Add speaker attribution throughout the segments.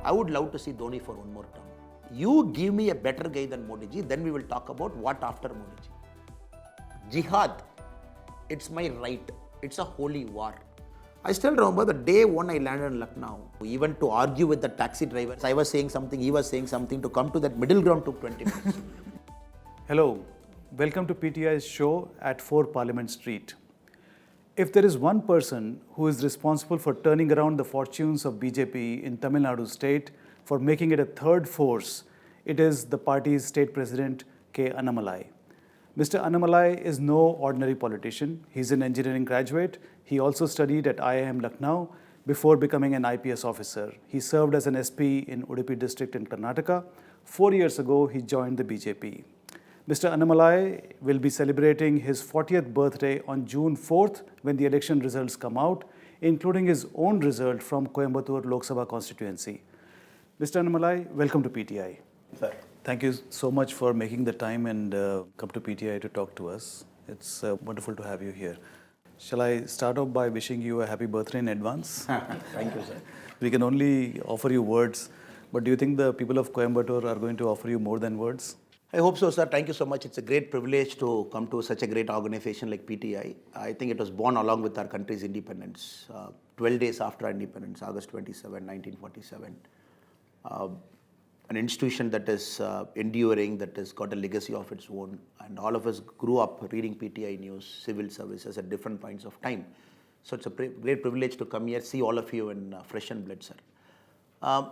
Speaker 1: I would love to see Dhoni for one more term. You give me a better guy than Modi ji, then we will talk about what after Modi ji. Jihad, it's my right. It's a holy war. I still remember the day one I landed in Lucknow, even to argue with the taxi drivers. I was saying something, he was saying something. To come to that middle ground took 20 minutes.
Speaker 2: Hello, welcome to PTI's show at 4 Parliament Street. If there is one person who is responsible for turning around the fortunes of BJP in Tamil Nadu state, for making it a third force, it is the party's state president, K Annamalai. Mr. Annamalai is no ordinary politician. He's an engineering graduate. He also studied at IIM Lucknow before becoming an IPS officer. He served as an SP in Udupi district in Karnataka. 4 years ago, he joined the BJP. Mr. Annamalai will be celebrating his 40th birthday on June 4th when the election results come out, including his own result from Coimbatore Lok Sabha constituency. Mr. Annamalai, welcome to PTI.
Speaker 1: Sir.
Speaker 2: Thank you so much for making the time and come to PTI to talk to us. It's wonderful to have you here. Shall I start off by wishing you a happy birthday in advance?
Speaker 1: Thank you, sir.
Speaker 2: We can only offer you words, but do you think the people of Coimbatore are going to offer you more than words?
Speaker 1: I hope so, sir. Thank you so much. It's a great privilege to come to such a great organization like PTI. I think it was born along with our country's independence, 12 days after our independence, August 27, 1947. An institution that is enduring, that has got a legacy of its own. And all of us grew up reading PTI news, civil services at different points of time. So it's a great privilege to come here, see all of you in fresh and blood, sir.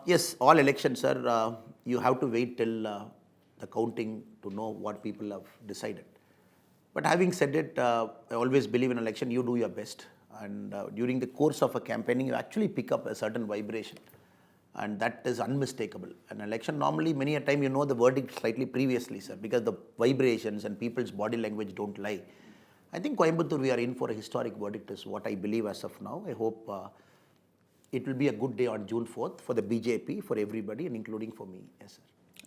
Speaker 1: Yes, all elections, sir, you have to wait till the counting to know what people have decided. But having said it, I always believe in election, you do your best. And during the course of a campaigning, you actually pick up a certain vibration. And that is unmistakable. An election, normally, many a time you know the verdict slightly previously, sir, because the vibrations and people's body language don't lie. I think Coimbatore, we are in for a historic verdict is what I believe as of now. I hope it will be a good day on June 4th for the BJP, for everybody, and including for me, yes, sir.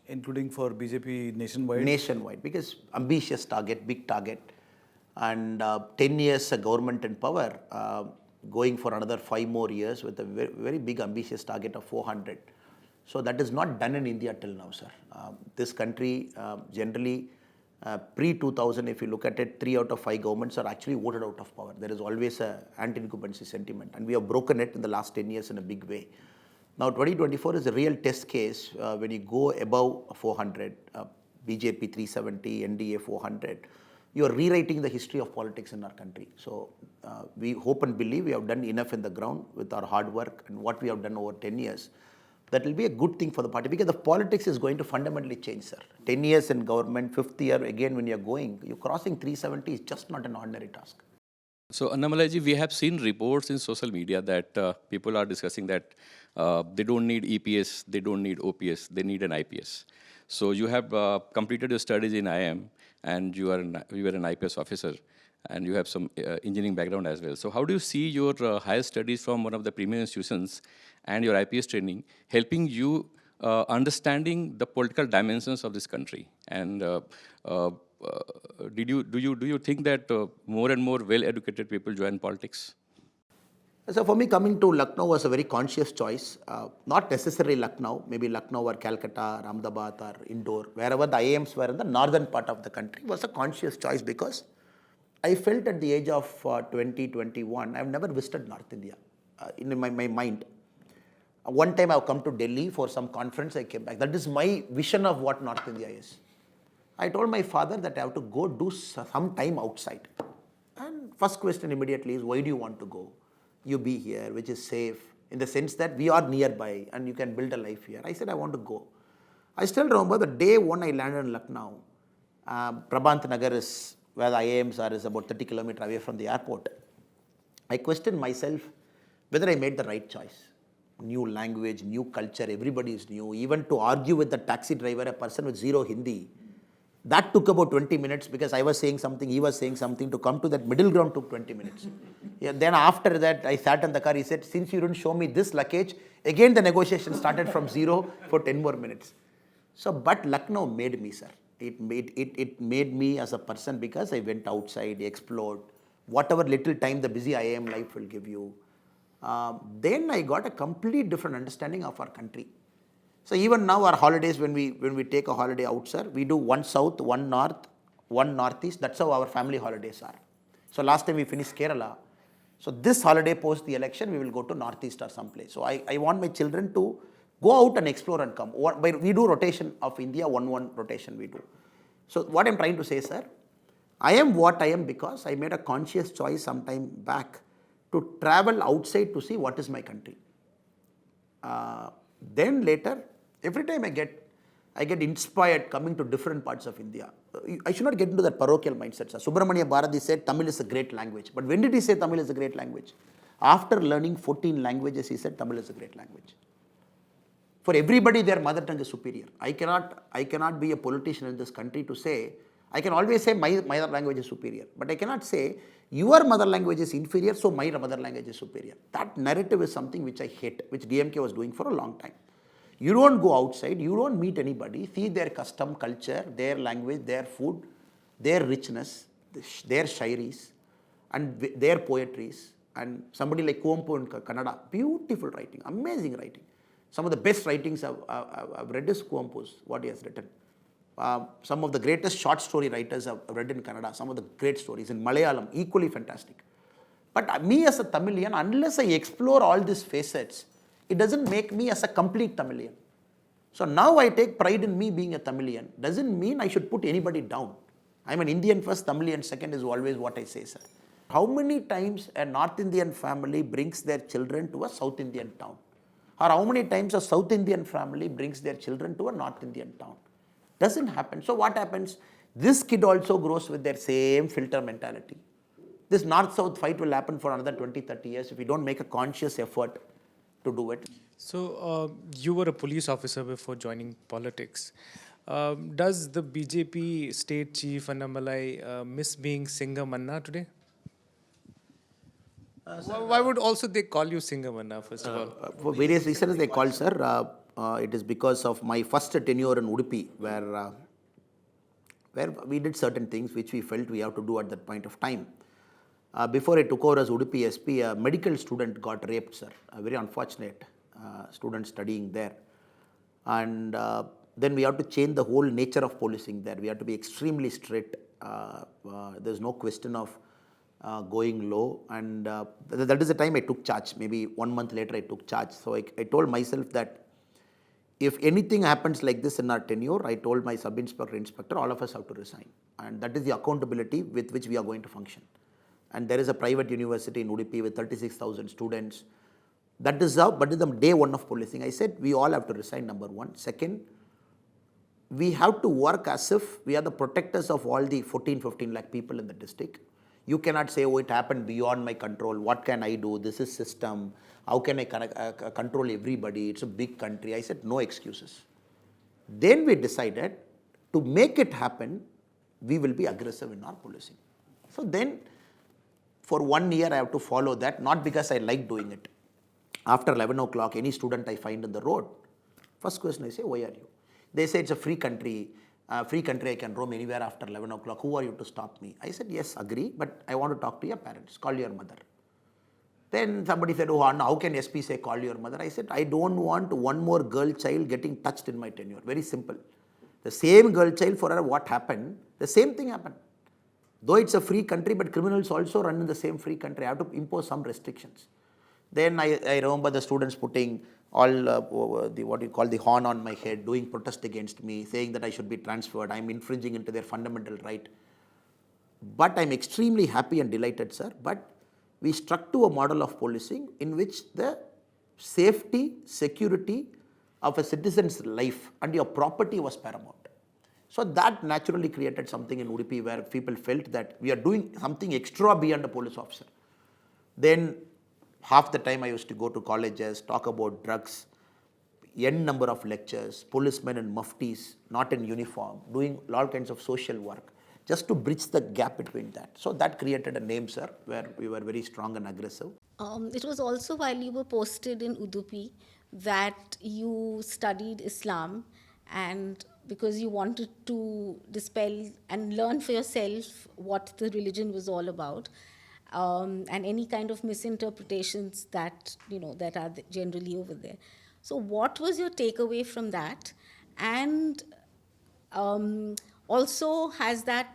Speaker 2: Including for BJP nationwide?
Speaker 1: Nationwide, because ambitious target, big target, and 10 years a government in power, going for another 5 more years with a very, very big ambitious target of 400. So that is not done in India till now, sir. This country generally, pre-2000, if you look at it, 3 out of 5 governments are actually voted out of power. There is always an anti-incumbency sentiment, and we have broken it in the last 10 years in a big way. Now 2024 is a real test case when you go above 400, BJP 370, NDA 400. You are rewriting the history of politics in our country. So we hope and believe we have done enough in the ground with our hard work and what we have done over 10 years. That will be a good thing for the party because the politics is going to fundamentally change, sir. 10 years in government, 5th year again when you're crossing 370 is just not an ordinary task.
Speaker 3: So Annamalai ji, we have seen reports in social media that people are discussing that they don't need EPS, they don't need OPS, they need an IPS. So you have completed your studies in IIM and you were an IPS officer and you have some engineering background as well. So how do you see your higher studies from one of the premier institutions and your IPS training helping you understanding the political dimensions of this country? And do you think that more and more well-educated people join politics?
Speaker 1: So for me, coming to Lucknow was a very conscious choice. Not necessarily Lucknow, maybe Lucknow or Calcutta, or Ahmedabad or Indore, wherever the IIMs were in the northern part of the country was a conscious choice because I felt at the age of 20, 21, I've never visited North India in my mind. One time I've come to Delhi for some conference, I came back. That is my vision of what North India is. I told my father that I have to go do some time outside. And first question immediately is, why do you want to go? You be here, which is safe, in the sense that we are nearby and you can build a life here. I said, I want to go. I still remember the day one I landed in Lucknow. Prabant Nagar is where the IIMs are, is about 30 kilometers away from the airport. I questioned myself whether I made the right choice. New language, new culture, everybody is new. Even to argue with the taxi driver, a person with zero Hindi, that took about 20 minutes because I was saying something, he was saying something. To come to that middle ground took 20 minutes. Yeah, then after that, I sat in the car. He said, since you didn't show me this luggage, again the negotiation started from zero for 10 more minutes. So, but Lucknow made me, sir. It made me as a person because I went outside, explored, whatever little time the busy IIM life will give you. Then I got a complete different understanding of our country. So even now our holidays, when we take a holiday out, sir, we do one south, one north, one northeast. That's how our family holidays are. So last time we finished Kerala. So this holiday post the election, we will go to northeast or someplace. So I want my children to go out and explore and come. We do rotation of India, one rotation we do. So what I'm trying to say, sir, I am what I am because I made a conscious choice some time back to travel outside to see what is my country. Then later, every time I get inspired coming to different parts of India. I should not get into that parochial mindset, sir. Subramania Bharati said Tamil is a great language. But when did he say Tamil is a great language? After learning 14 languages, he said Tamil is a great language. For everybody, their mother tongue is superior. I cannot be a politician in this country to say, I can always say my mother language is superior. But I cannot say your mother language is inferior, so my mother language is superior. That narrative is something which I hate, which DMK was doing for a long time. You don't go outside, you don't meet anybody, see their custom, culture, their language, their food, their richness, their shairis, and their poetries. And somebody like Kuampu in Kannada, beautiful writing, amazing writing. Some of the best writings I've read is Kuampu's, what he has written. Some of the greatest short story writers I've read in Kannada, some of the great stories in Malayalam, equally fantastic. But me as a Tamilian, unless I explore all these facets, it doesn't make me as a complete Tamilian. So now I take pride in me being a Tamilian. Doesn't mean I should put anybody down. I'm an Indian first, Tamilian second is always what I say, sir. How many times a North Indian family brings their children to a South Indian town? Or how many times a South Indian family brings their children to a North Indian town? Doesn't happen. So what happens? This kid also grows with their same filter mentality. This North-South fight will happen for another 20, 30 years if we don't make a conscious effort to do it.
Speaker 4: So you were a police officer before joining politics. Does the BJP state chief Annamalai miss being Singamanna today? Why would also they call you Singamanna, first of all?
Speaker 1: For various reasons they called, sir. It is because of my first tenure in Udupi, where we did certain things which we felt we have to do at that point of time. Before I took over as Udupi SP, a medical student got raped, sir. A very unfortunate student studying there. And then we have to change the whole nature of policing there. We have to be extremely strict. There's no question of going low. And that is the time I took charge. Maybe 1 month later I took charge. So I told myself that if anything happens like this in our tenure, I told my sub-inspector, inspector, all of us have to resign. And that is the accountability with which we are going to function. And there is a private university in Udupi with 36,000 students. That is how, but in the day one of policing, I said we all have to resign, number one. Second, we have to work as if we are the protectors of all the 14, 15 lakh people in the district. You cannot say, oh, it happened beyond my control. What can I do? This is system. How can I control everybody? It's a big country. I said, no excuses. Then we decided to make it happen, we will be aggressive in our policing. So then, for 1 year, I have to follow that, not because I like doing it. After 11 o'clock, any student I find in the road, first question I say, why are you? They say it's a free country. I can roam anywhere after 11 o'clock. Who are you to stop me? I said, yes, agree, but I want to talk to your parents. Call your mother. Then somebody said, oh, how can SP say call your mother? I said, I don't want one more girl child getting touched in my tenure. Very simple. The same girl child, for her, what happened? The same thing happened. Though it's a free country, but criminals also run in the same free country. I have to impose some restrictions. Then I remember the students putting all what you call the horn on my head, doing protest against me, saying that I should be transferred. I'm infringing into their fundamental right. But I'm extremely happy and delighted, sir. But we struck to a model of policing in which the safety, security of a citizen's life and your property was paramount. So that naturally created something in Udupi where people felt that we are doing something extra beyond a police officer. Then half the time I used to go to colleges, talk about drugs, n number of lectures, policemen in muftis, not in uniform, doing all kinds of social work, just to bridge the gap between that. So that created a name, sir, where we were very strong and aggressive.
Speaker 5: It was also while you were posted in Udupi that you studied Islam, and because you wanted to dispel and learn for yourself what the religion was all about, and any kind of misinterpretations that that are generally over there. So, what was your takeaway from that? And also, has that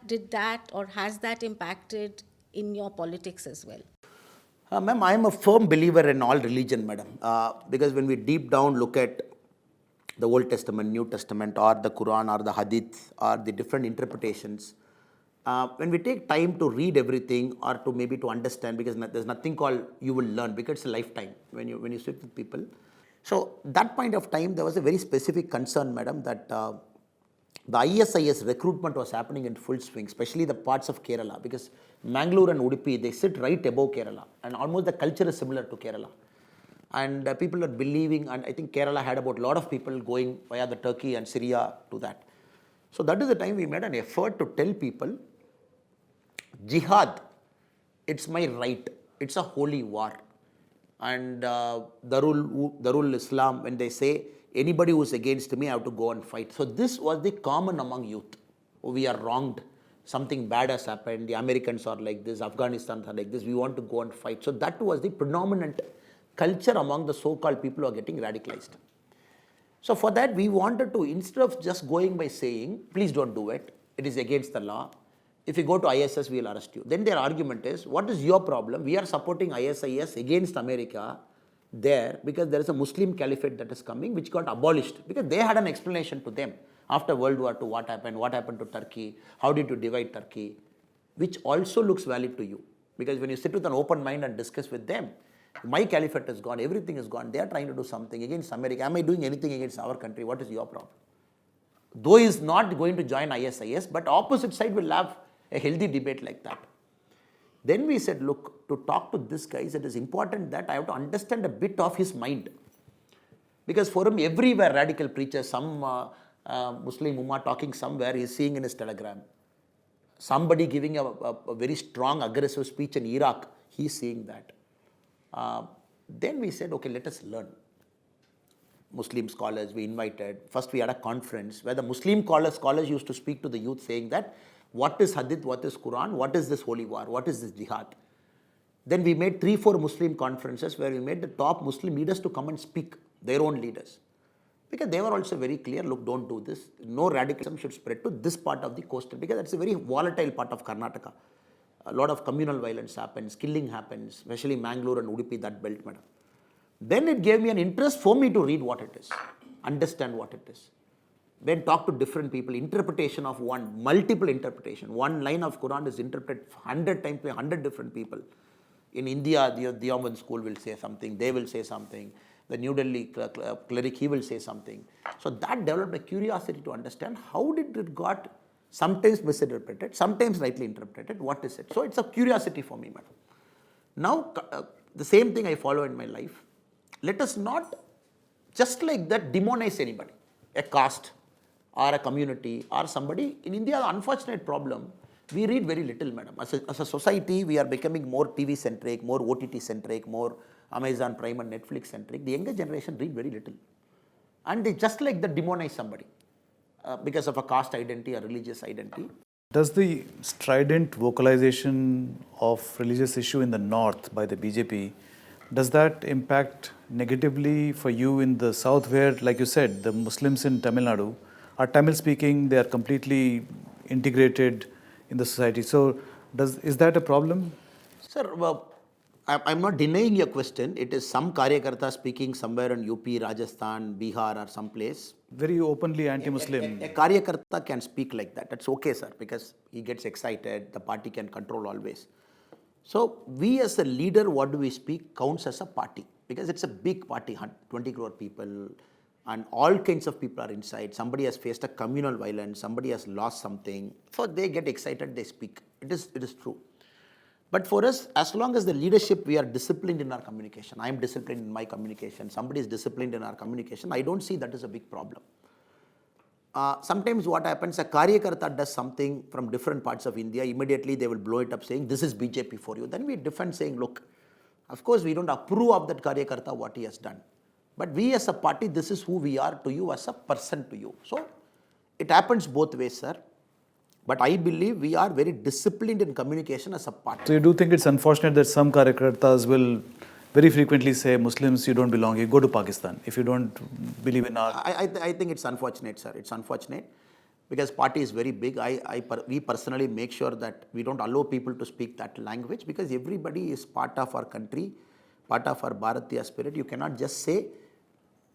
Speaker 5: impacted in your politics as well?
Speaker 1: Ma'am, I am a firm believer in all religion, madam. Because when we deep down look at the Old Testament, New Testament, or the Quran, or the Hadith, or the different interpretations, when we take time to read everything or to maybe to understand, because there's nothing called you will learn, because it's a lifetime when you sit with people. So that point of time, there was a very specific concern, madam, that the ISIS recruitment was happening in full swing, especially the parts of Kerala, because Mangalore and Udupi, they sit right above Kerala, and almost the culture is similar to Kerala. And people are believing, and I think Kerala had about a lot of people going via the Turkey and Syria to that. So that is the time we made an effort to tell people, jihad, it's my right, it's a holy war. And Darul Islam, when they say, anybody who is against me, I have to go and fight. So this was the common among youth. We are wronged, something bad has happened, the Americans are like this, Afghanistan are like this, we want to go and fight. So that was the predominant culture among the so-called people who are getting radicalized. So for that, we wanted to, instead of just going by saying, please don't do it, it is against the law, if you go to ISIS, we will arrest you. Then their argument is, what is your problem? We are supporting ISIS against America there because there is a Muslim caliphate that is coming which got abolished, because they had an explanation to them after World War II, what happened to Turkey, how did you divide Turkey, which also looks valid to you. Because when you sit with an open mind and discuss with them, my caliphate is gone, everything is gone, they are trying to do something against America, am I doing anything against our country, what is your problem? Though he is not going to join ISIS, but opposite side will have a healthy debate like that. Then we said, look, to talk to this guy, it is important that I have to understand a bit of his mind. Because for him, everywhere radical preachers, some Muslim Ummah talking somewhere, he is seeing in his telegram. Somebody giving a very strong, aggressive speech in Iraq, he is seeing that. Then we said, okay, let us learn. Muslim scholars, we invited. First we had a conference where the Muslim scholars used to speak to the youth saying that, what is Hadith, what is Quran, what is this holy war, what is this jihad. Then we made 3-4 Muslim conferences where we made the top Muslim leaders to come and speak, their own leaders. Because they were also very clear, look, don't do this. No radicalism should spread to this part of the coastal, because that's a very volatile part of Karnataka. A lot of communal violence happens, killing happens, especially Mangalore and Udupi, that belt, madam. Then it gave me an interest for me to read what it is, understand what it is. Then talk to different people, interpretation of one, multiple interpretation. One line of Quran is interpreted 100 times by 100 different people. In India, the Deoband school will say something, they will say something. The New Delhi cleric, he will say something. So that developed a curiosity to understand how did it got sometimes misinterpreted, sometimes rightly interpreted, what is it? So it's a curiosity for me, madam. Now, the same thing I follow in my life. Let us not just like that demonize anybody, a caste or a community or somebody. In India, the unfortunate problem, we read very little, madam. As a society, we are becoming more TV centric, more OTT centric, more Amazon Prime and Netflix centric. The younger generation read very little. And they just like that demonize somebody because of a caste identity or religious identity.
Speaker 2: Does the strident vocalization of religious issue in the north by the BJP, does that impact negatively for you in the south where, like you said, the Muslims in Tamil Nadu are Tamil speaking, they are completely integrated in the society. So is that a problem?
Speaker 1: Sir, I'm not denying your question. It is some Karyakarta speaking somewhere in UP, Rajasthan, Bihar or someplace.
Speaker 2: Very openly anti-Muslim.
Speaker 1: A Karyakarta can speak like that. That's okay, sir, because he gets excited. The party can control always. So we as a leader, what do we speak counts as a party, because it's a big party, 20 crore people and all kinds of people are inside. Somebody has faced a communal violence, somebody has lost something. So they get excited, they speak. It is true. But for us, as long as the leadership, we are disciplined in our communication. I am disciplined in my communication. Somebody is disciplined in our communication. I don't see that as a big problem. Sometimes what happens, a Karyakarta does something from different parts of India, immediately they will blow it up saying, this is BJP for you. Then we defend saying, look, of course we don't approve of that Karyakarta, what he has done. But we as a party, this is who we are to you as a person to you. So it happens both ways, sir. But I believe we are very disciplined in communication as a party.
Speaker 2: So you do think it's unfortunate that some Karyakartas will very frequently say, Muslims, you don't belong here, go to Pakistan. If you don't believe in our...
Speaker 1: I think it's unfortunate, sir. It's unfortunate because party is very big. We personally make sure that we don't allow people to speak that language because everybody is part of our country, part of our Bharatiya spirit. You cannot just say,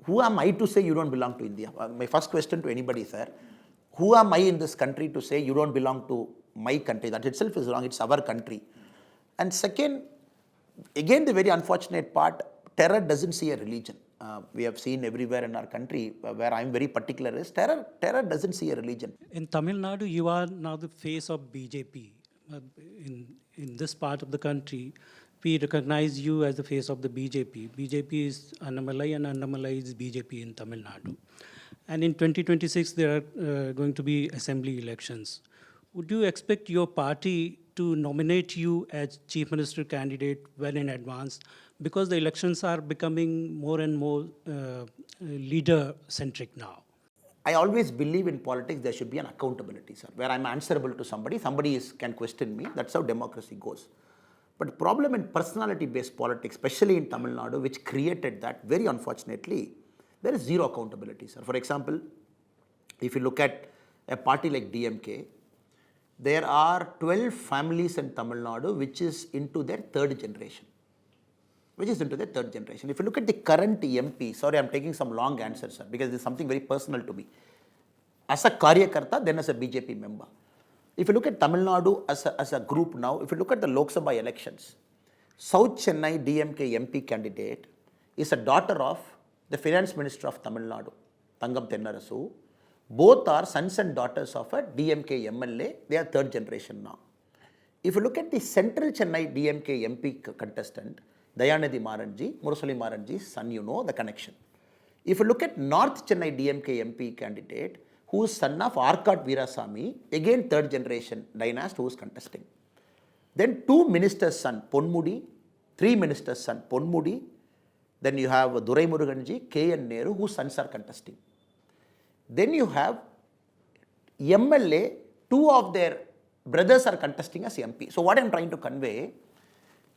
Speaker 1: who am I to say you don't belong to India? My first question to anybody, sir, who am I in this country to say you don't belong to my country? That itself is wrong. It's our country. And second, again, the very unfortunate part, terror doesn't see a religion. We have seen everywhere in our country where I'm very particular is terror doesn't see a religion.
Speaker 6: In Tamil Nadu, you are now the face of BJP. In this part of the country, we recognize you as the face of the BJP. BJP is Annamalai and Annamalai is BJP in Tamil Nadu. And in 2026, there are going to be assembly elections. Would you expect your party to nominate you as Chief Minister candidate well in advance? Because the elections are becoming more and more leader-centric now.
Speaker 1: I always believe in politics there should be an accountability, sir. Where I'm answerable to somebody can question me. That's how democracy goes. But the problem in personality-based politics, especially in Tamil Nadu, which created that, very unfortunately, there is zero accountability, sir. For example, if you look at a party like DMK, there are 12 families in Tamil Nadu which is into their third generation. If you look at the current MP, sorry, I'm taking some long answers, sir, because it's something very personal to me. As a Karyakarta, then as a BJP member. If you look at Tamil Nadu as a group now, if you look at the Lok Sabha elections, South Chennai DMK MP candidate is a daughter of the Finance Minister of Tamil Nadu, Tangam Tennarasu. Both are sons and daughters of a DMK MLA. They are third generation now. If you look at the Central Chennai DMK MP contestant, Dayanidhi Maranji, Murasali Maranji's son, you know the connection. If you look at North Chennai DMK MP candidate, who is son of Arkat Veerasamy, again third generation dynast who is contesting. Then two ministers' son, Ponmudi, three ministers' son, Ponmudi. Then you have Durai Muruganji, K N Nehru, whose sons are contesting. Then you have MLA, two of their brothers are contesting as MP. So what I'm trying to convey,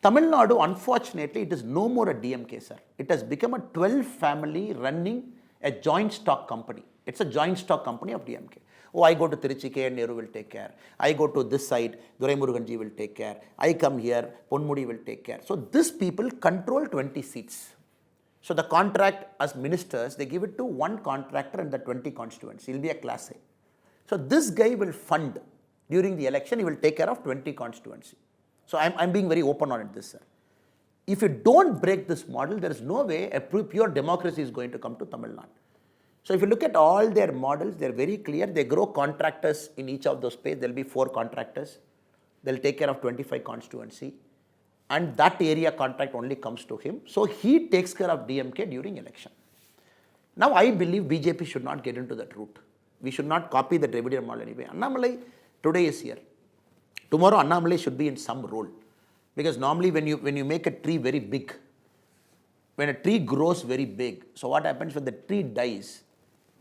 Speaker 1: Tamil Nadu, unfortunately, it is no more a DMK, sir. It has become a 12 family running a joint stock company. It's a joint stock company of DMK. Oh, I go to Tiruchi, K N Nehru will take care. I go to this side, Durai Muruganji will take care. I come here, Ponmudi will take care. So these people control 20 seats. So the contract as ministers, they give it to one contractor in the 20 constituents. He'll be a class A. So this guy will fund during the election, he will take care of 20 constituency. So I'm being very open on this, sir. If you don't break this model, there is no way a pure democracy is going to come to Tamil Nadu. So if you look at all their models, they're very clear. They grow contractors in each of those spaces. There'll be 4 contractors. They'll take care of 25 constituency. And that area contract only comes to him. So he takes care of DMK during election. Now I believe BJP should not get into that route. We should not copy the Dravidian model anyway. Annamalai today is here. Tomorrow Annamalai should be in some role. Because normally when you make a tree very big, when a tree grows very big, so what happens when the tree dies?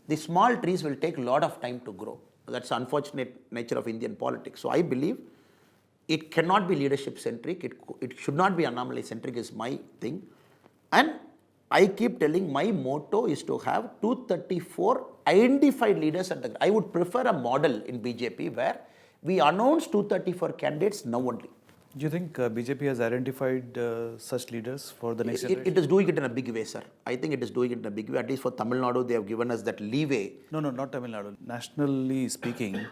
Speaker 1: The small trees will take a lot of time to grow. That's the unfortunate nature of Indian politics. So I believe it cannot be leadership centric. It should not be Annamalai centric is my thing. And I keep telling my motto is to have 234 identified leaders at the. I would prefer a model in BJP where we announce 234 candidates now only.
Speaker 2: Do you think BJP has identified such leaders for the next generation?
Speaker 1: It is doing it in a big way, sir. I think it is doing it in a big way. At least for Tamil Nadu, they have given us that leeway.
Speaker 2: No, not Tamil Nadu. Nationally speaking,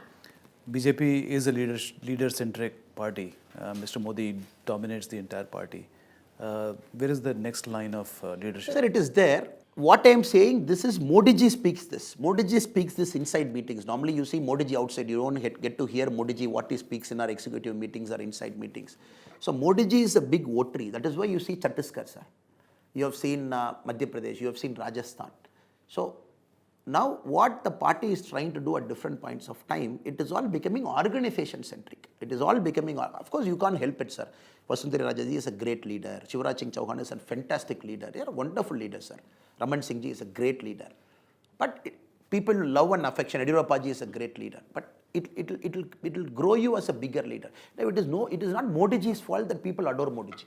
Speaker 2: BJP is a leader-centric party. Mr. Modi dominates the entire party. Where is the next line of leadership?
Speaker 1: Sir, it is there. What I am saying, this is Modi ji speaks this. Modi ji speaks this inside meetings. Normally you see Modi ji outside. You don't get to hear Modi ji what he speaks in our executive meetings or inside meetings. So Modi ji is a big votary. That is why you see Chhattisgarh, sir. You have seen Madhya Pradesh. You have seen Rajasthan. So now what the party is trying to do at different points of time, it is all becoming organization centric. It is all becoming, of course you can't help it, sir. Vasundhara Rajaji is a great leader. Shivraj Singh Chauhan is a fantastic leader. They are wonderful leaders, sir. Raman Singh ji is a great leader. But people love and affection. Yediyurappa ji is a great leader. But it will grow you as a bigger leader. Now it is not Modi ji's fault that people adore Modi ji.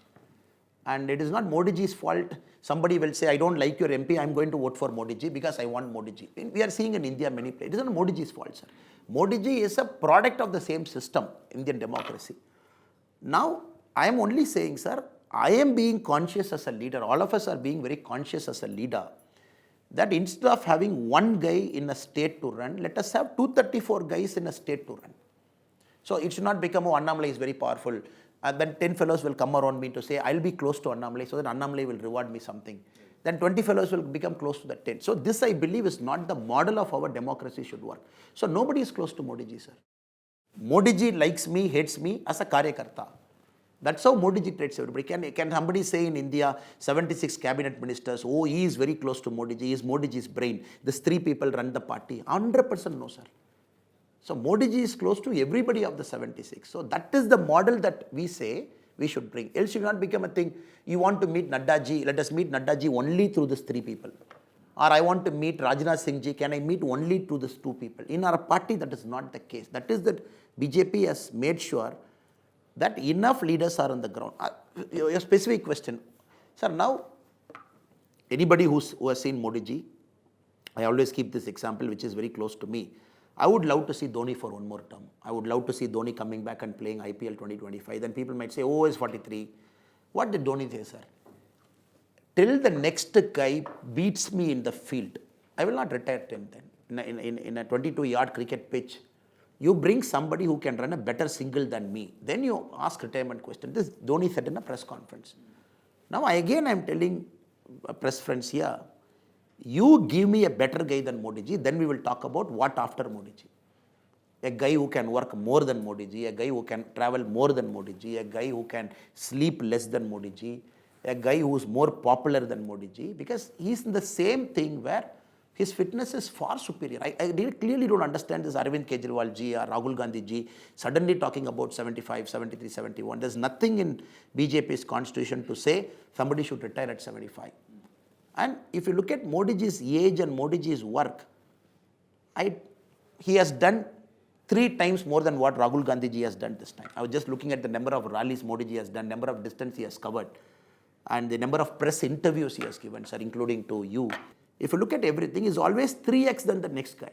Speaker 1: And it is not Modi ji's fault. Somebody will say, I don't like your MP, I'm going to vote for Modi ji because I want Modi ji. We are seeing in India many places. It is not Modi ji's fault, sir. Modi ji is a product of the same system, Indian democracy. Now, I am only saying, sir, I am being conscious as a leader. All of us are being very conscious as a leader that instead of having one guy in a state to run, let us have 234 guys in a state to run. So it should not become, oh, Annamalai is very powerful. And then 10 fellows will come around me to say, I'll be close to Annamalai so that Annamalai will reward me something. Then 20 fellows will become close to the 10. So this, I believe, is not the model of our democracy should work. So nobody is close to Modi ji, sir. Modi ji likes me, hates me as a karyakarta. That's how Modi ji treats everybody. Can somebody say in India, 76 cabinet ministers, oh, he is very close to Modi ji, he is Modi ji's brain. These 3 people run the party. 100% no, sir. So Modi ji is close to everybody of the 76. So that is the model that we say we should bring. Else it should not become a thing, you want to meet Nadda ji, let us meet Nadda ji only through these 3 people. Or I want to meet Rajnath Singh ji, can I meet only through these 2 people? In our party, that is not the case. That is that BJP has made sure that enough leaders are on the ground. Your specific question. Sir, now, anybody who has seen Modi ji, I always keep this example which is very close to me. I would love to see Dhoni for one more term. I would love to see Dhoni coming back and playing IPL 2025. Then people might say, oh, he's 43. What did Dhoni say, sir? Till the next guy beats me in the field, I will not retire till then. In a 22-yard cricket pitch, you bring somebody who can run a better single than me. Then you ask retirement question. This Dhoni said in a press conference. Now, again, I'm telling press friends here, you give me a better guy than Modi ji, then we will talk about what after Modi ji. A guy who can work more than Modi ji, a guy who can travel more than Modi ji, a guy who can sleep less than Modi ji, a guy who is more popular than Modi ji, because he's in the same thing where his fitness is far superior. I clearly don't understand this Arvind Kejriwal ji or Rahul Gandhi ji suddenly talking about 75, 73, 71. There's nothing in BJP's constitution to say somebody should retire at 75. And if you look at Modi ji's age and Modi ji's work, he has done 3 times more than what Rahul Gandhi ji has done this time. I was just looking at the number of rallies Modi ji has done, number of distance he has covered, and the number of press interviews he has given, sir, including to you. If you look at everything, he's always 3x than the next guy.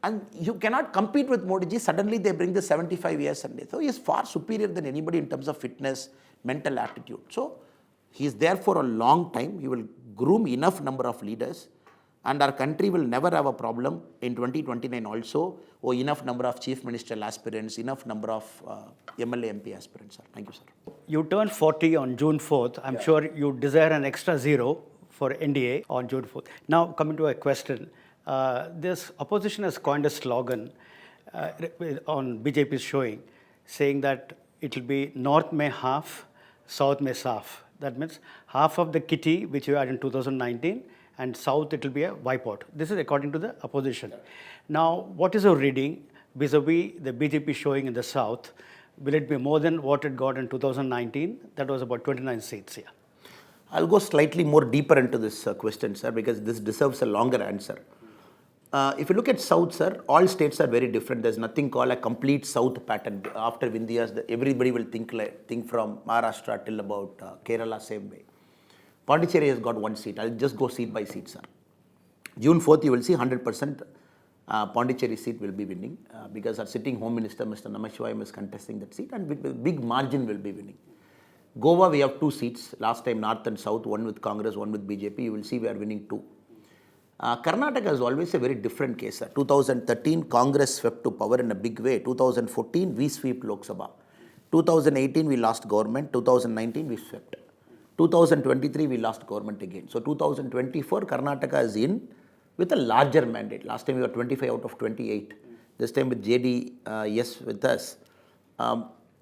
Speaker 1: And you cannot compete with Modi ji. Suddenly they bring the 75 years and so he is far superior than anybody in terms of fitness, mental aptitude. So he is there for a long time. He will groom enough number of leaders, and our country will never have a problem in 2029 also, or enough number of chief ministerial aspirants, enough number of MLA MP aspirants, sir. Thank you, sir.
Speaker 7: You turned 40 on June 4th. I'm sure you desire an extra 0 for NDA on June 4th. Now, coming to a question. This opposition has coined a slogan on BJP's showing, saying that it will be North mein half, South mein saaf. That means half of the kitty which you had in 2019, and South it will be a wipeout. This is according to the opposition. Now, what is your reading vis-a-vis the BJP showing in the South? Will it be more than what it got in 2019? That was about 29 seats here.
Speaker 1: I'll go slightly more deeper into this question, sir, because this deserves a longer answer. If you look at South, sir, all states are very different. There's nothing called a complete South pattern. After Vindhyas, everybody will think from Maharashtra till about Kerala, same way. Pondicherry has got 1 seat. I'll just go seat by seat, sir. June 4th, you will see 100% Pondicherry seat will be winning because our sitting Home Minister, Mr. Namashivayam, is contesting that seat, and with big margin will be winning. Goa, we have 2 seats. Last time, North and South, one with Congress, one with BJP. You will see we are winning 2. Karnataka is always a very different case, sir. 2013, Congress swept to power in a big way. 2014, we swept Lok Sabha. 2018, we lost government. 2019, we swept. 2023, we lost government again. So 2024, Karnataka is in with a larger mandate. Last time we were 25 out of 28. This time with JD, yes, with us.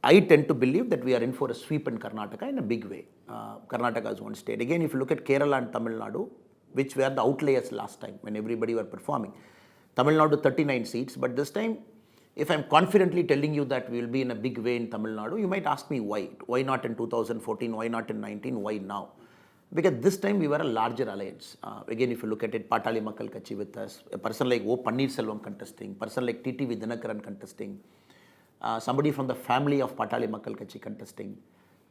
Speaker 1: I tend to believe that we are in for a sweep in Karnataka in a big way. Karnataka is one state. Again, if you look at Kerala and Tamil Nadu, which were the outliers last time when everybody were performing. Tamil Nadu 39 seats, but this time, if I'm confidently telling you that we will be in a big way in Tamil Nadu, you might ask me why. Why not in 2014? Why not in 19? Why now? Because this time we were a larger alliance. Again, if you look at it, Patali Makkal Kachi with us, a person like O. Pannirselvam contesting, person like TTV Dinakaran contesting, somebody from the family of Patali Makkal Kachi contesting,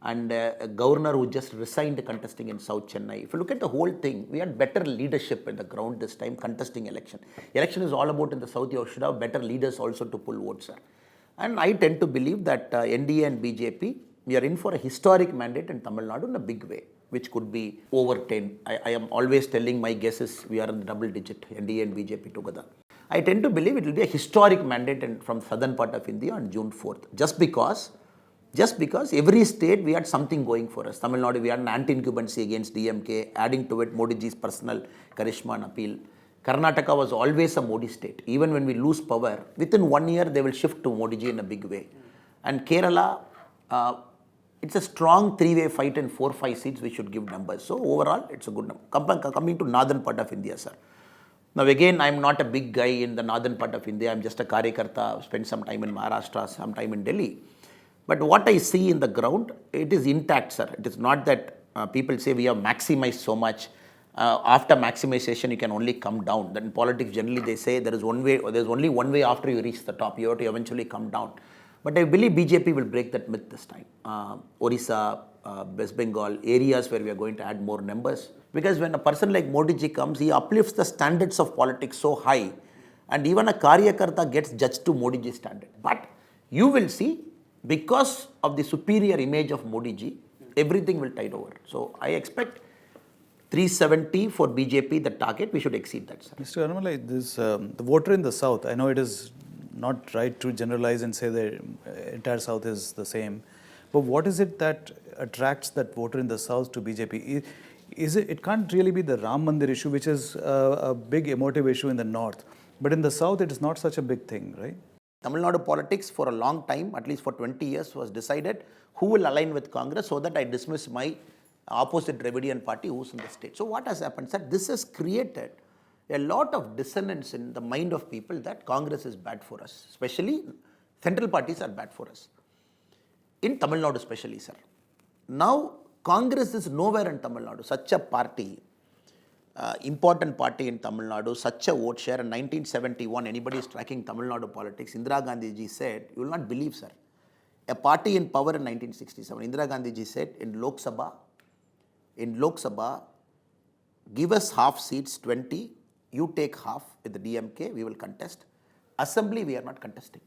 Speaker 1: and a governor who just resigned contesting in South Chennai. If you look at the whole thing, we had better leadership in the ground this time contesting election. Election is all about in the South, you should have better leaders also to pull votes, sir. And I tend to believe that NDA and BJP, we are in for a historic mandate in Tamil Nadu in a big way, which could be over 10. I am always telling my guesses we are in the double digit, NDA and BJP together. I tend to believe it will be a historic mandate from southern part of India on June 4th, just because every state we had something going for us. Tamil Nadu, we had an anti-incumbency against DMK, adding to it Modi ji's personal charisma and appeal. Karnataka was always a Modi state. Even when we lose power, within 1 year they will shift to Modi ji in a big way. And Kerala, it's a strong three-way fight and 4-5 seats we should give numbers. So overall, it's a good number. Coming to northern part of India, sir. Now again, I'm not a big guy in the northern part of India. I'm just a Karyakarta, spent some time in Maharashtra, some time in Delhi. But what I see in the ground, it is intact, sir. It is not that people say we have maximized so much. After maximization, you can only come down. Then in politics, generally they say there is one way, or there's only one way after you reach the top. You have to eventually come down. But I believe BJP will break that myth this time. Orissa, West Bengal, areas where we are going to add more numbers. Because when a person like Modi ji comes, he uplifts the standards of politics so high. And even a Karyakarta gets judged to Modi ji standard. But you will see, because of the superior image of Modi ji, everything will tide over. So I expect 370 for BJP, the target, we should exceed that, sir.
Speaker 2: Mr. Annamalai, the voter in the south, I know it is not right to generalize and say the entire south is the same, but what is it that attracts that voter in the south to BJP? It can't really be the Ram Mandir issue, which is a big emotive issue in the north, but in the south it is not such a big thing, right?
Speaker 1: Tamil Nadu politics for a long time, at least for 20 years, was decided who will align with Congress so that I dismiss my opposite Dravidian party who's in the state. So what has happened, sir? This has created a lot of dissonance in the mind of people that Congress is bad for us, especially central parties are bad for us. In Tamil Nadu especially, sir. Now, Congress is nowhere in Tamil Nadu. Such a party, important party in Tamil Nadu, such a vote share. In 1971, anybody is tracking Tamil Nadu politics, Indira Gandhi ji said, you will not believe, sir, a party in power in 1967, Indira Gandhi ji said, in Lok Sabha, give us half seats, 20, you take half with the DMK, we will contest. Assembly, we are not contesting.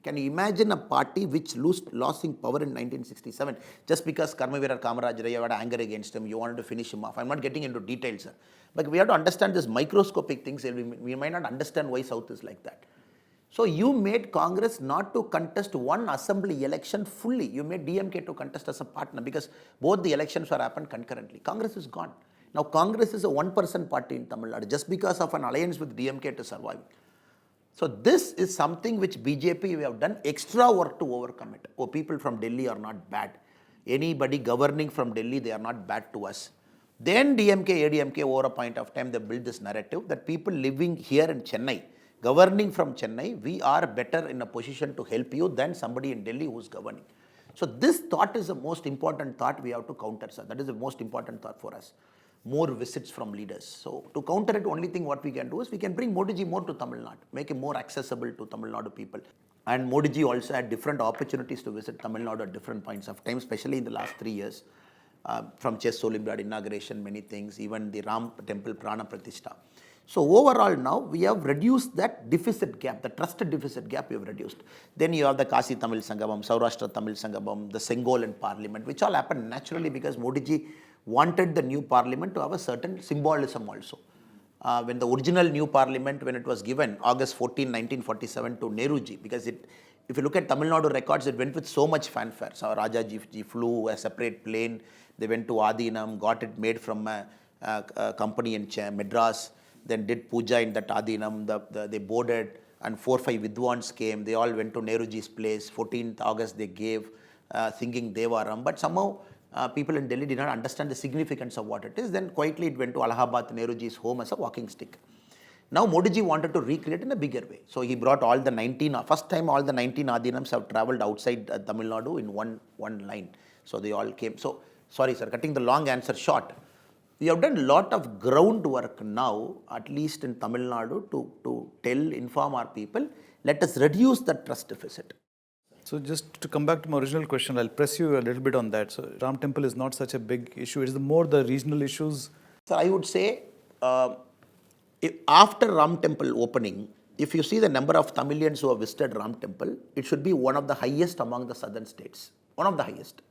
Speaker 1: Can you imagine a party which lost in power in 1967 just because Karmaveera Kamaraj Rai had anger against him, you wanted to finish him off? I'm not getting into details, sir. But we have to understand this microscopic things. We might not understand why South is like that. So you made Congress not to contest one assembly election fully. You made DMK to contest as a partner because both the elections were happened concurrently. Congress is gone. Now Congress is a one-person party in Tamil Nadu just because of an alliance with DMK to survive. So this is something which BJP we have done extra work to overcome it. Oh, people from Delhi are not bad. Anybody governing from Delhi, they are not bad to us. Then DMK, ADMK over a point of time, they built this narrative that people living here in Chennai, governing from Chennai, we are better in a position to help you than somebody in Delhi who is governing. So this thought is the most important thought we have to counter, sir. That is the most important thought for us. More visits from leaders. So to counter it, only thing what we can do is we can bring Modi ji more to Tamil Nadu, make him more accessible to Tamil Nadu people. And Modi ji also had different opportunities to visit Tamil Nadu at different points of time, especially in the last 3 years. From chess Olympiad inauguration, many things, even the Ram temple Prana Pratishtha. So overall now we have reduced that deficit gap, the trusted deficit gap we have reduced. Then you have the Kasi Tamil Sangabam, Saurashtra Tamil Sangabam, the Sengol in parliament, which all happened naturally because Modi ji wanted the new parliament to have a certain symbolism also. When the original new parliament, when it was given, August 14, 1947 to Nehru ji, because if you look at Tamil Nadu records, it went with so much fanfare. So Raja ji flew a separate plane, they went to Adinam, got it made from a company in Madras, then did puja in that Adinam, they boarded, and 4 or 5 Vidwans came, they all went to Nehru ji's place, 14th August they gave, singing Devaram, but somehow people in Delhi did not understand the significance of what it is. Then quietly it went to Allahabad, Nehru ji's home as a walking stick. Now Modi ji wanted to recreate in a bigger way. So he brought all the 19, first time all the 19 Adinams have travelled outside Tamil Nadu in one line. So they all came. So, sorry sir, cutting the long answer short. We have done a lot of groundwork now, at least in Tamil Nadu, to inform our people, let us reduce the trust deficit.
Speaker 2: So just to come back to my original question, I'll press you a little bit on that. So Ram Temple is not such a big issue. It is more the regional issues.
Speaker 1: So I would say, after Ram Temple opening, if you see the number of Tamilians who have visited Ram Temple, it should be one of the highest among the southern states. One of the highest.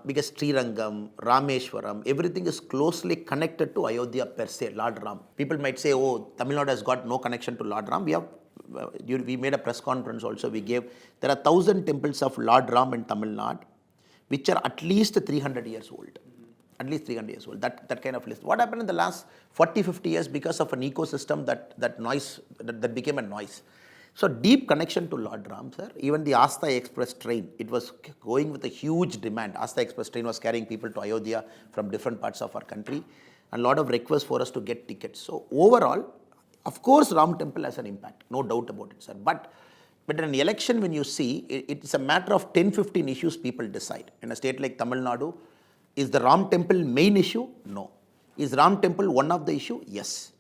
Speaker 1: Because Srirangam, Rameshwaram, everything is closely connected to Ayodhya per se, Lord Ram. People might say, oh, Tamil Nadu has got no connection to Lord Ram. We made a press conference also. There are 1,000 temples of Lord Ram in Tamil Nadu, which are at least 300 years old. At least 300 years old, that kind of list. What happened in the last 40, 50 years because of an ecosystem that became a noise. So deep connection to Lord Ram, sir. Even the Asta Express train, it was going with a huge demand. Asta Express train was carrying people to Ayodhya from different parts of our country. And a lot of requests for us to get tickets. So overall, of course, Ram Temple has an impact. No doubt about it, sir. But in an election, when you see, it's a matter of 10, 15 issues people decide. In a state like Tamil Nadu, is the Ram Temple main issue? No. Is Ram Temple one of the issue? Yes.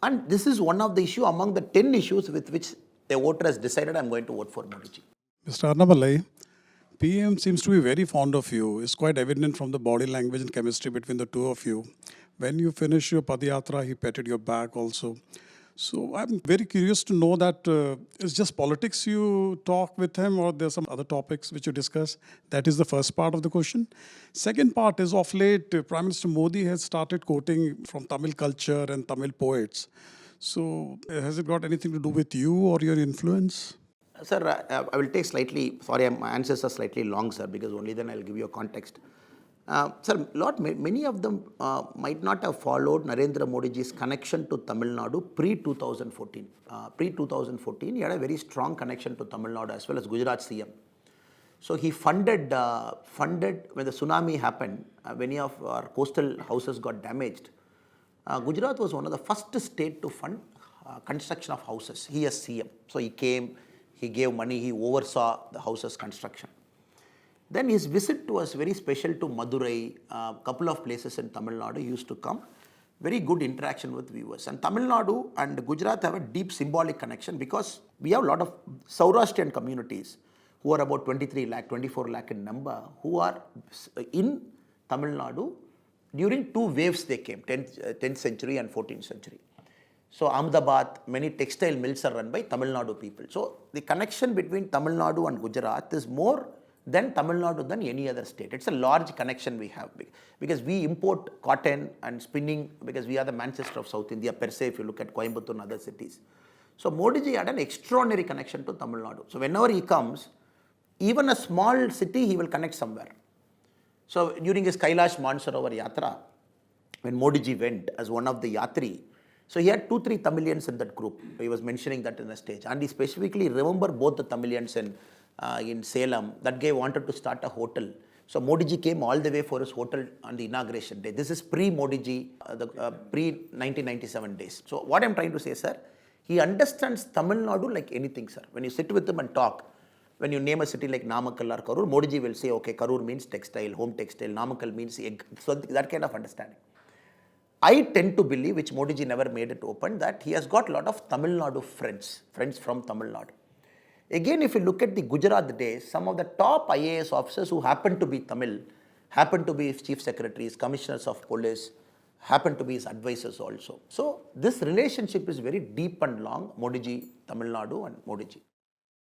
Speaker 1: And this is one of the issue among the 10 issues with which the voter has decided I'm going to vote for Modi ji.
Speaker 8: Mr. Annamalai, PM seems to be very fond of you. It's quite evident from the body language and chemistry between the two of you. When you finish your Padayatra, he patted your back also. So I'm very curious to know that it's just politics you talk with him, or there's some other topics which you discuss. That is the first part of the question. Second part is, of late, Prime Minister Modi has started quoting from Tamil culture and Tamil poets. So has it got anything to do with you or your influence?
Speaker 1: Sir, I will take slightly, sorry, my answers are slightly long, sir, because only then I'll give you a context. Sir, many of them might not have followed Narendra Modi's connection to Tamil Nadu pre-2014. Pre-2014, he had a very strong connection to Tamil Nadu as well as Gujarat CM. So he funded when the tsunami happened, many of our coastal houses got damaged. Gujarat was one of the first state to fund construction of houses. He as CM. So he came, he gave money, he oversaw the houses construction. Then his visit was very special to Madurai, a couple of places in Tamil Nadu. He used to come. Very good interaction with viewers. And Tamil Nadu and Gujarat have a deep symbolic connection because we have a lot of Saurashtrian communities who are about 23 lakh, 24 lakh in number, who are in Tamil Nadu. During two waves they came, 10th century and 14th century. So Ahmedabad, many textile mills are run by Tamil Nadu people. So the connection between Tamil Nadu and Gujarat is more than Tamil Nadu than any other state. It's a large connection we have because we import cotton and spinning because we are the Manchester of South India per se if you look at Coimbatore and other cities. So Modi ji had an extraordinary connection to Tamil Nadu. So whenever he comes, even a small city he will connect somewhere. So during his Kailash Mansarovar Yatra, when Modi ji went as one of the Yatri, so he had 2-3 Tamilians in that group. He was mentioning that in the stage. And he specifically remembered both the Tamilians in Salem. That guy wanted to start a hotel. So Modi ji came all the way for his hotel on the inauguration day. This is pre-Modi ji, pre-1997 days. So what I'm trying to say, sir, he understands Tamil Nadu like anything, sir. When you sit with him and talk, when you name a city like Namakkal or Karur, Modi ji will say, okay, Karur means textile, home textile, Namakkal means egg. So that kind of understanding. I tend to believe, which Modi ji never made it open, that he has got a lot of Tamil Nadu friends from Tamil Nadu. Again, if you look at the Gujarat days, some of the top IAS officers who happen to be Tamil, happen to be his chief secretaries, commissioners of police, happen to be his advisors also. So this relationship is very deep and long, Modi ji, Tamil Nadu and Modi ji.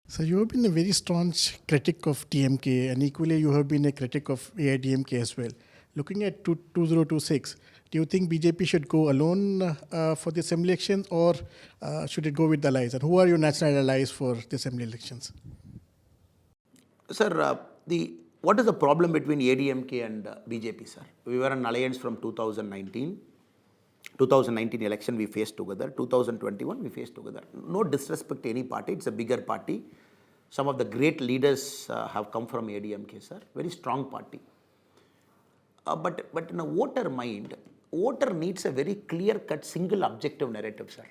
Speaker 9: So you have been a very staunch critic of TMK and equally you have been a critic of AIDMK as well. Looking at 2026, do you think BJP should go alone for the assembly elections or should it go with the allies? And who are your national allies for the assembly elections?
Speaker 1: Sir, what is the problem between ADMK and BJP, sir? We were an alliance from 2019. 2019 election we faced together. 2021 we faced together. No disrespect to any party. It's a bigger party. Some of the great leaders have come from ADMK, sir. Very strong party. But in a voter mind, voter needs a very clear-cut, single objective narrative, sir.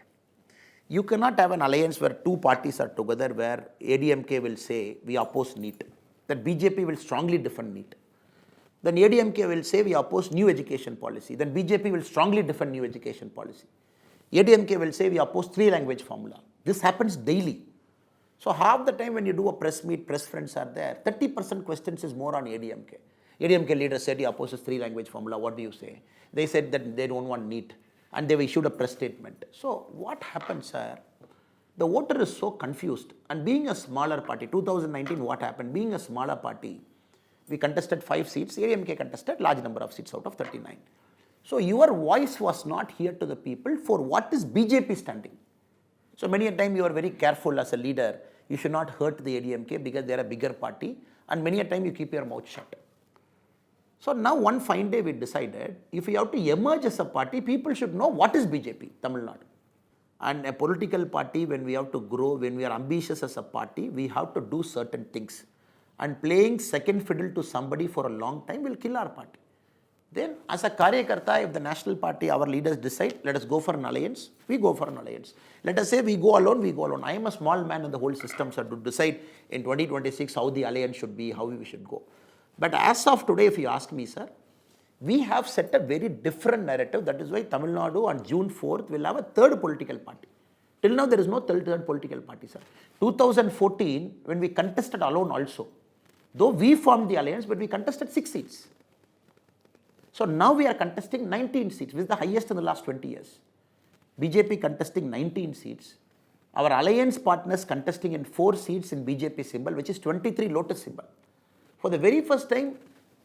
Speaker 1: You cannot have an alliance where two parties are together where ADMK will say, we oppose NEET. That BJP will strongly defend NEET. Then ADMK will say, we oppose new education policy. Then BJP will strongly defend new education policy. ADMK will say, we oppose 3-language formula. This happens daily. So half the time when you do a press meet, press friends are there, 30% questions is more on ADMK. ADMK leader said he opposes 3-language formula. What do you say? They said that they don't want NEET, and they've issued a press statement. So what happens, sir? The voter is so confused. And being a smaller party, 2019, what happened? Being a smaller party, we contested 5 seats. ADMK contested large number of seats out of 39. So your voice was not here to the people for what is BJP standing. So many a time you are very careful as a leader. You should not hurt the ADMK because they are a bigger party. And many a time you keep your mouth shut. So now one fine day we decided, if we have to emerge as a party, people should know what is BJP, Tamil Nadu. And a political party, when we have to grow, when we are ambitious as a party, we have to do certain things. And playing second fiddle to somebody for a long time will kill our party. Then as a Karyakarta, if the national party, our leaders decide, let us go for an alliance, we go for an alliance. Let us say we go alone, we go alone. I am a small man in the whole system, sir, to decide in 2026 how the alliance should be, how we should go. But as of today, if you ask me, sir, we have set a very different narrative. That is why Tamil Nadu on June 4th will have a third political party. Till now, there is no third political party, sir. 2014, when we contested alone also, though we formed the alliance, but we contested 6 seats. So now we are contesting 19 seats, which is the highest in the last 20 years. BJP contesting 19 seats. Our alliance partners contesting in 4 seats in BJP symbol, which is 23 lotus symbol. For the very first time,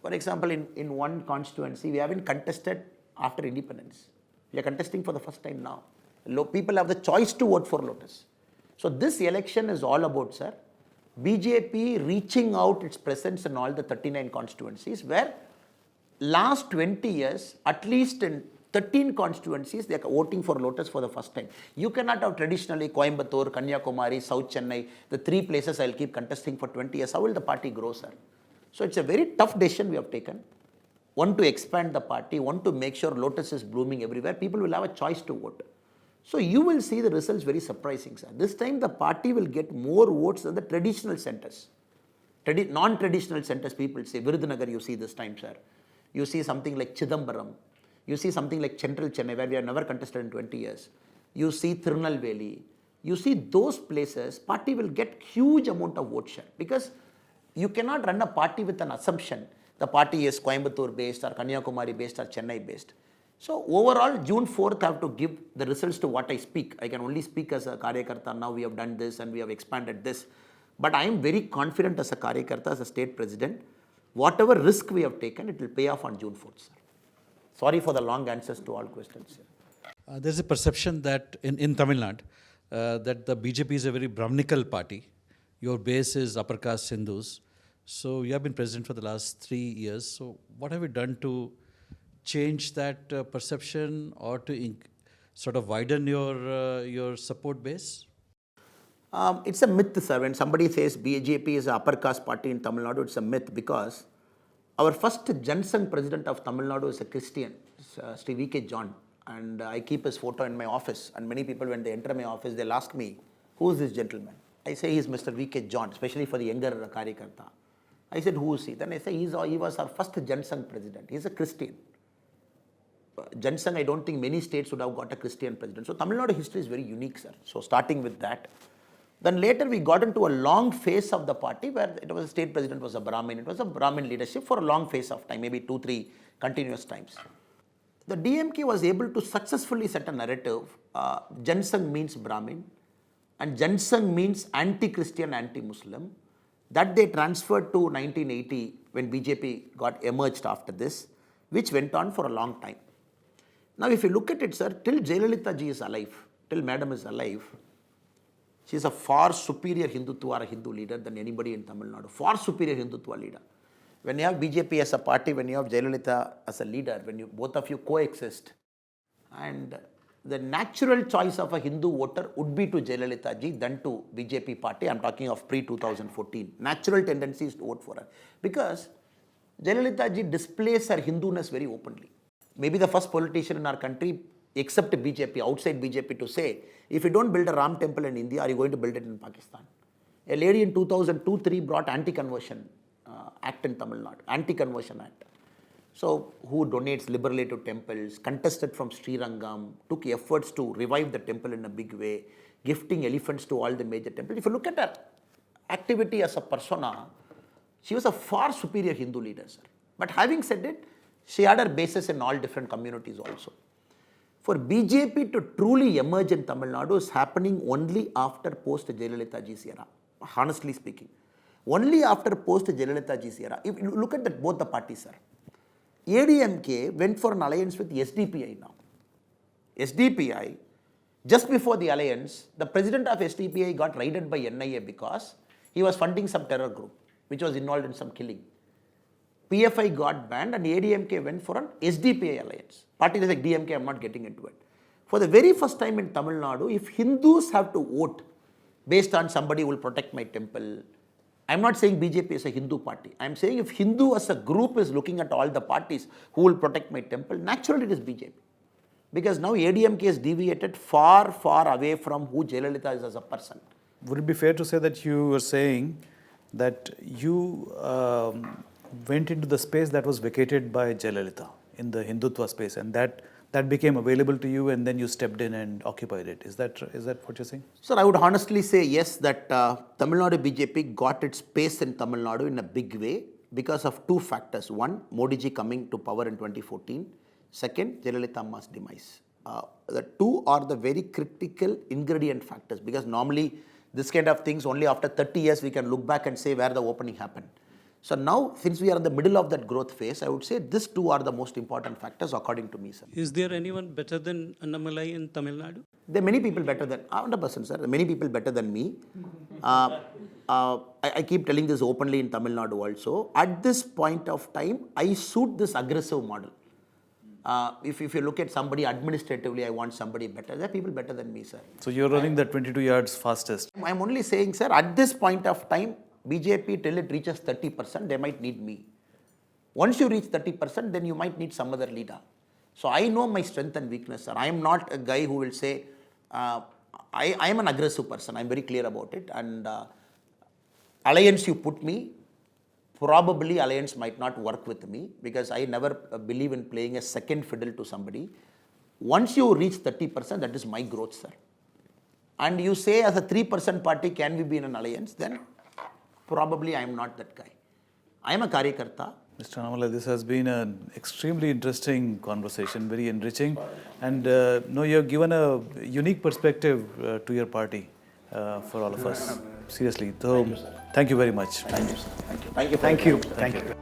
Speaker 1: for example, in one constituency, we haven't contested after independence. We are contesting for the first time now. People have the choice to vote for lotus. So this election is all about, sir, BJP reaching out its presence in all the 39 constituencies where last 20 years, at least in 13 constituencies, they are voting for lotus for the first time. You cannot have traditionally Coimbatore, Kanyakumari, South Chennai, the 3 places I will keep contesting for 20 years. How will the party grow, sir? So it's a very tough decision we have taken. One, to expand the party. One, to make sure lotus is blooming everywhere. People will have a choice to vote. So you will see the results very surprising, sir. This time the party will get more votes than the traditional centers. Non-traditional centers, people say. Virudhunagar you see this time, sir. You see something like Chidambaram. You see something like Central Chennai, where we have never contested in 20 years. You see Tirunelveli. You see those places, party will get huge amount of vote share. Because you cannot run a party with an assumption. The party is Coimbatore based or Kanyakumari based or Chennai based. So overall, June 4th I have to give the results to what I speak. I can only speak as a Karyakarta. Now we have done this and we have expanded this. But I am very confident as a Karyakarta, as a state president, whatever risk we have taken, it will pay off on June 4th, sir. Sorry for the long answers to all questions, sir.
Speaker 10: There's a perception that in Tamil Nadu, that the BJP is a very Brahminical party. Your base is upper caste Hindus. So you have been president for the last 3 years. So what have you done to change that perception or to sort of widen your support base?
Speaker 1: It's a myth, sir. When somebody says BJP is an upper caste party in Tamil Nadu, it's a myth because our first Jansangh president of Tamil Nadu is a Christian, Sri V.K. John. And I keep his photo in my office. And many people, when they enter my office, they'll ask me, who is this gentleman? I say he's Mr. V.K. John, especially for the younger Karyakarta. I said, who is he? Then I say, he was our first Jansangh president. He's a Christian. Jansangh, I don't think many states would have got a Christian president. So Tamil Nadu history is very unique, sir. So starting with that. Then later we got into a long phase of the party where it was the state president was a Brahmin. It was a Brahmin leadership for a long phase of time, maybe 2-3 continuous times. The DMK was able to successfully set a narrative. Jansangh means Brahmin and Jansangh means anti-Christian, anti-Muslim. That they transferred to 1980 when BJP got emerged after this, which went on for a long time. Now if you look at it, sir, till Jayalalitha ji is alive, till Madam is alive, she is a far superior Hindutva or Hindu leader than anybody in Tamil Nadu. Far superior Hindutva leader. When you have BJP as a party, when you have Jayalalitha as a leader, when you both of you coexist, and the natural choice of a Hindu voter would be to Jayalalitha ji than to BJP party. I am talking of pre-2014. Natural tendency is to vote for her. Because Jayalalitha ji displays her Hinduness very openly. Maybe the first politician in our country, except BJP, outside BJP, to say, if you don't build a Ram temple in India, are you going to build it in Pakistan? A lady in 2002-03 brought anti-conversion act in Tamil Nadu, anti-conversion act. So who donates liberally to temples, contested from Srirangam, took efforts to revive the temple in a big way, gifting elephants to all the major temples. If you look at her activity as a persona, she was a far superior Hindu leader, sir. But having said it, she had her bases in all different communities also. For BJP to truly emerge in Tamil Nadu is happening only after post-Jayalalitha ji's era, honestly speaking. Only after post-Jayalalitha ji's era. If you look at both the parties, sir. ADMK went for an alliance with SDPI now. SDPI, just before the alliance, the president of SDPI got raided by NIA because he was funding some terror group, which was involved in some killing. PFI got banned and ADMK went for an SDPI alliance. Parties like DMK, I'm not getting into it. For the very first time in Tamil Nadu, if Hindus have to vote based on somebody who will protect my temple, I'm not saying BJP is a Hindu party. I'm saying if Hindu as a group is looking at all the parties who will protect my temple, naturally it is BJP. Because now ADMK has deviated far, far away from who Jayalalitha is as a person.
Speaker 2: Would it be fair to say that you were saying that you went into the space that was vacated by Jayalalitha in the Hindutva space, and that became available to you, and then you stepped in and occupied it? Is that what you're saying?
Speaker 1: Sir, I would honestly say yes, that Tamil Nadu BJP got its space in Tamil Nadu in a big way because of two factors. One, Modi ji coming to power in 2014. Second, Jayalalitha Amma's demise. The two are the very critical ingredient factors, because normally this kind of things only after 30 years we can look back and say where the opening happened. So now, since we are in the middle of that growth phase, I would say these two are the most important factors according to me, sir.
Speaker 6: Is there anyone better than Annamalai in Tamil Nadu?
Speaker 1: There are many people better than, 100%, sir. There are many people better than me. I keep telling this openly in Tamil Nadu also. At this point of time, I suit this aggressive model. If you look at somebody administratively, I want somebody better. There are people better than me, sir.
Speaker 2: So you're running the 22 yards fastest.
Speaker 1: I'm only saying, sir, at this point of time, BJP till it reaches 30%, they might need me. Once you reach 30%, then you might need some other leader. So I know my strength and weakness, sir. I am not a guy who will say, I am an aggressive person. I'm very clear about it. And alliance you put me, probably alliance might not work with me, because I never believe in playing a second fiddle to somebody. Once you reach 30%, that is my growth, sir. And you say as a 3% party, can we be in an alliance? Then probably I am not that guy. I am a Karyakarta.
Speaker 2: Mr. Annamalai, this has been an extremely interesting conversation, very enriching. And you have given a unique perspective to your party for all of us. Seriously. So, thank you very much.
Speaker 1: Thank you, sir. Thank you.
Speaker 7: Thank you.